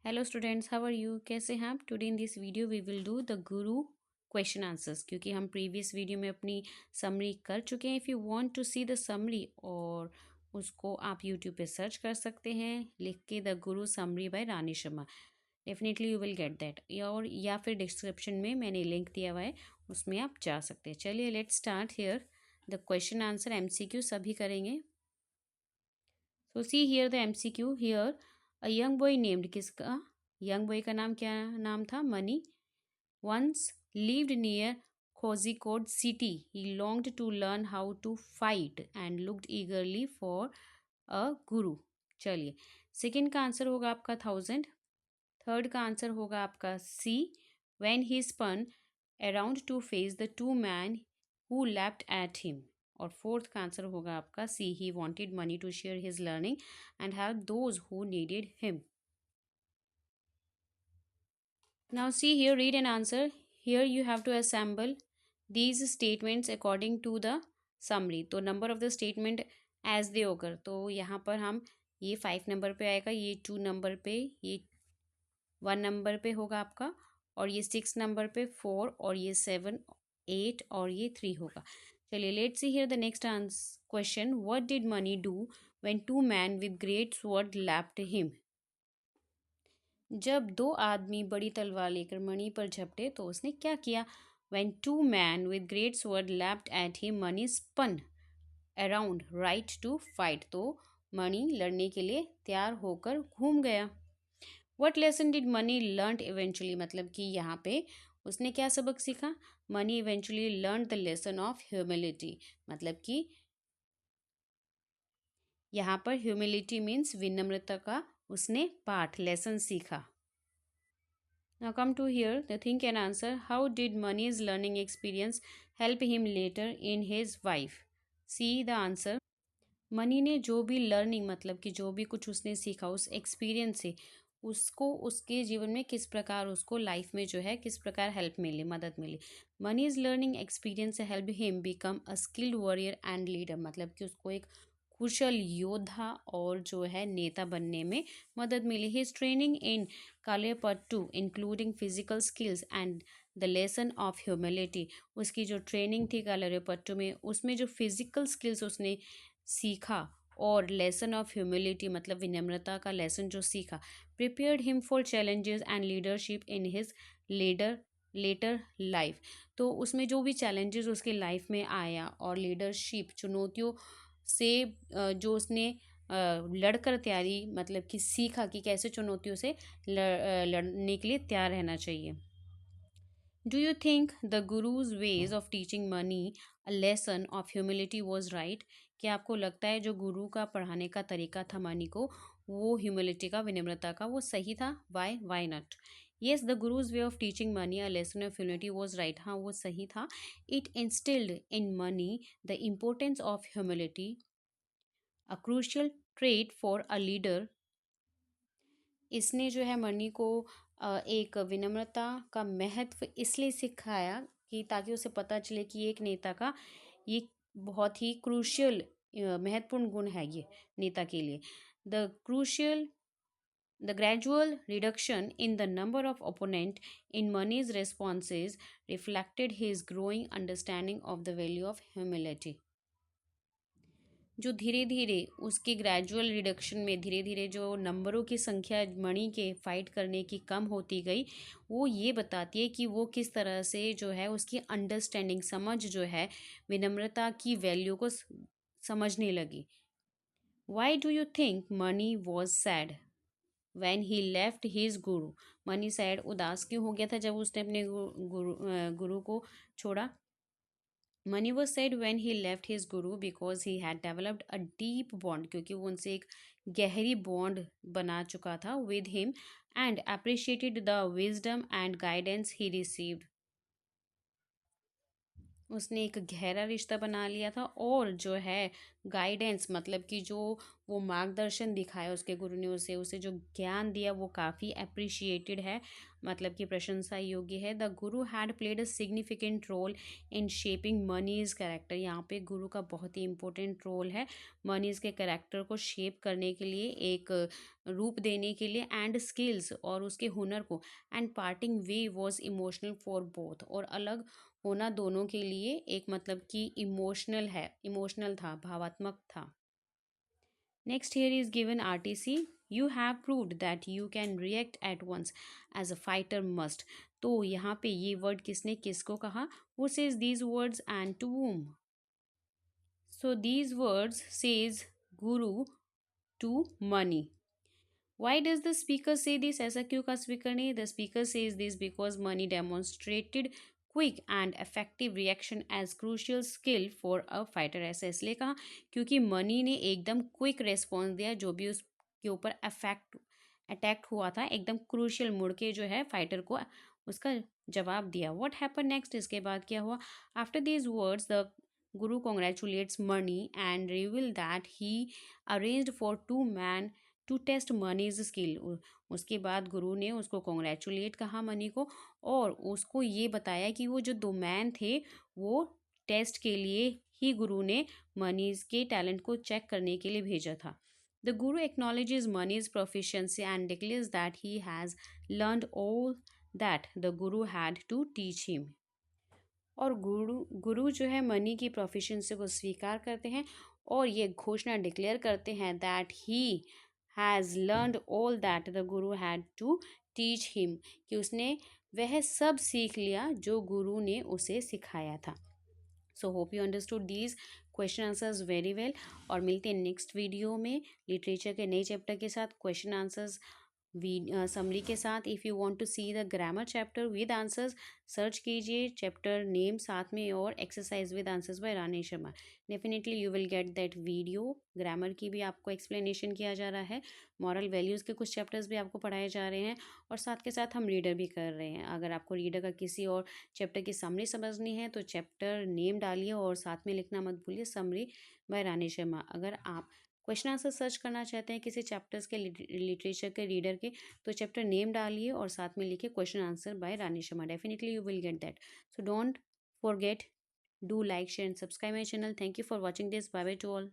Hello students, how are you? कैसे हैं आप? Today in this video we will do the Guru question answers, क्योंकि हम प्रीवियस वीडियो में अपनी समरी कर चुके हैं। If you want to see the summary, और उसको आप यूट्यूब पे सर्च कर सकते हैं, लिख के the Guru summary by Rani Sharma. Definitely you will get that, या फिर डिस्क्रिप्शन में मैंने लिंक दिया हुआ है, उसमें आप जा सकते हैं। चलिए let's start here. The question answer MCQ सभी करेंगे। So see here the MCQ here. A young boy named, किसका यंग बॉय का नाम क्या नाम था? Mani. Once lived near Kozhikode city. He longed to learn how to fight and looked eagerly for a guru. चलिए, second का answer होगा आपका 1000। थर्ड का आंसर होगा आपका सी, when he spun around to face the two men who laughed at him। और fourth का answer होगा आपका सी, he wanted money to share his learning and help those who needed him। Now see here, read and answer. Here you have to assemble these statements according to the summary। तो number of the statement as they occur, तो यहाँ पर हम ये 5 number पे आएगा, ये 2 number पे, ये 1 नंबर पे होगा आपका, और ये 6 नंबर पे 4, और ये 7, 8 और ये 3 होगा। चलिए let's see here the next question. What did Mani do when two man with great sword lapped him? जब दो आदमी बड़ी तलवार लेकर मणि पर झपटे तो उसने क्या किया? When two men with great sword leapt at him, Mani spun around right to fight। तो मणि लड़ने के लिए तैयार होकर घूम गया। What lesson did money learnt eventually? मतलब कि यहाँ पे उसने क्या सबक सीखा? Money eventually learned the lesson of humility। मतलब कि यहाँ पर ह्यूमिलिटी मीन्स विनम्रता का उसने पाठ, लेसन सीखा। Now come to here, the think and answer. How did Mani's learning experience help him later in his wife? See the answer. Money ने जो भी लर्निंग, मतलब कि जो भी कुछ उसने सीखा उस एक्सपीरियंस से, उसको उसके जीवन में किस प्रकार, उसको लाइफ में जो है किस प्रकार हेल्प मिले, मदद मिली। Mani's learning experience help him become a skilled warrior and leader. मतलब कि उसको एक कुशल योद्धा और जो है नेता बनने में मदद मिली। हिज ट्रेनिंग इन कालेपट्टू including physical skills and the lesson of humility. उसकी जो ट्रेनिंग थी कालेपट्टू में, उसमें जो फिजिकल स्किल्स उसने सीखा और लेसन ऑफ ह्यूमिलिटी मतलब विनम्रता का लेसन जो सीखा, prepared him for challenges and leadership in his later later life. तो उसमें जो भी चैलेंजेस उसके लाइफ में आया और लीडरशिप चुनौतियों से जो उसने लड़कर तैयारी, मतलब कि सीखा कि कैसे चुनौतियों से लड़ने के लिए तैयार रहना चाहिए। Do you think the guru's ways of teaching Mani a lesson of humility was right? क्या आपको लगता है जो गुरु का पढ़ाने का तरीका था मनी को, वो ह्यूमिलिटी का, विनम्रता का, वो सही था? Why not? Yes, the guru's way of teaching Mani a lesson of humility was right. हाँ, वो सही था। It instilled in Mani the importance of humility, a crucial trait for a leader. इसने जो है मनी को एक विनम्रता का महत्व इसलिए सिखाया कि ताकि उसे पता चले कि एक नेता का ये बहुत ही क्रूशियल महत्वपूर्ण गुण है ये नेता के लिए। The gradual reduction in the number of opponent in Mani's responses reflected his growing understanding of the value of humility. जो धीरे धीरे उसके ग्रेजुअल रिडक्शन में धीरे धीरे जो नंबरों की संख्या मणि के फाइट करने की कम होती गई, वो ये बताती है कि वो किस तरह से जो है उसकी अंडरस्टैंडिंग, समझ जो है विनम्रता की वैल्यू को समझने लगी। Why do you think money was sad when he left his Guru? Money sad, उदास क्यों हो गया था जब उसने अपने गुरु को छोड़ा? Mani was said when he left his guru because he had developed a deep bond, क्योंकि वो उनसे एक गहरी बॉन्ड बना चुका था with him and appreciated the wisdom and guidance he received। उसने एक गहरा रिश्ता बना लिया था और जो है गाइडेंस मतलब कि जो वो मार्गदर्शन दिखाया उसके गुरु ने उसे उसे जो ज्ञान दिया वो काफ़ी अप्रिशिएटेड है, मतलब कि प्रशंसा योग्य है। The guru had played a significant role in shaping Mani's character. यहाँ पे गुरु का बहुत ही इंपॉर्टेंट रोल है मनीज के कैरेक्टर को शेप करने के लिए, एक रूप देने के लिए, एंड स्किल्स और उसके हुनर को। And parting way was emotional for both, और अलग होना दोनों के लिए एक मतलब कि इमोशनल था, भावात्मक था। Next here is given RTC, you have proved that you can react at once as a fighter must. तो यहाँ पे ये वर्ड किसने किसको कहा, वो says these words and to whom? So these words says Guru to money. Why does the speaker say this? ऐसा क्यों कहा स्पीकर ने? The speaker says this because money demonstrated quick and effective reaction as crucial skill for a fighter. ऐसा इसलिए कहा क्योंकि money ने एकदम क्विक रेस्पॉन्स दिया, जो भी उसके ऊपर अटैक हुआ था एकदम क्रूशियल मुड़ के जो है फाइटर को उसका जवाब दिया। What happened next? इसके बाद क्या हुआ? After these words, the Guru congratulates Mani and revealed that he arranged for two men to test Mani's skill. उसके बाद गुरु ने उसको कॉन्ग्रेचुलेट कहा मनी को, और उसको ये बताया कि वो जो दो मैन थे वो टेस्ट के लिए ही गुरु ने मनीज के टैलेंट को चेक करने के लिए भेजा था। The guru acknowledges Mani's proficiency and declares that he has learned all that the guru had to teach him. और गुरु जो है मनी की प्रोफिशिएंसी को स्वीकार करते हैं और ये घोषणा डिक्लेयर करते हैं that he has learned all that the guru had to teach him, कि उसने वह सब सीख लिया जो गुरु ने उसे सिखाया था। So hope you understood these question answers very well. और मिलते हैं नेक्स्ट वीडियो में लिटरेचर के नए चैप्टर के साथ, क्वेश्चन आंसर्स समरी के साथ। If you want to see the grammar chapter with answers, search कीजिए चैप्टर नेम साथ में और exercise with answers by Rani Sharma. Definitely you will get that video. Grammar की भी आपको एक्सप्लेनेशन किया जा रहा है, मॉरल वैल्यूज़ के कुछ चैप्टर्स भी आपको पढ़ाए जा रहे हैं, और साथ के साथ हम रीडर भी कर रहे हैं। अगर आपको रीडर का किसी और चैप्टर की समरी समझनी है तो चैप्टर नेम डालिए और साथ में लिखना मत भूलिए समरी बाय रानी शर्मा। अगर आप क्वेश्चन आंसर सर्च करना चाहते हैं किसी चैप्टर्स के लिटरेचर के रीडर के, तो चैप्टर नेम डालिए और साथ में लिखिए question answer by Rani Sharma. Definitely you will get that. So don't forget, do like, share and subscribe my channel. Thank you for watching this. Bye bye to all.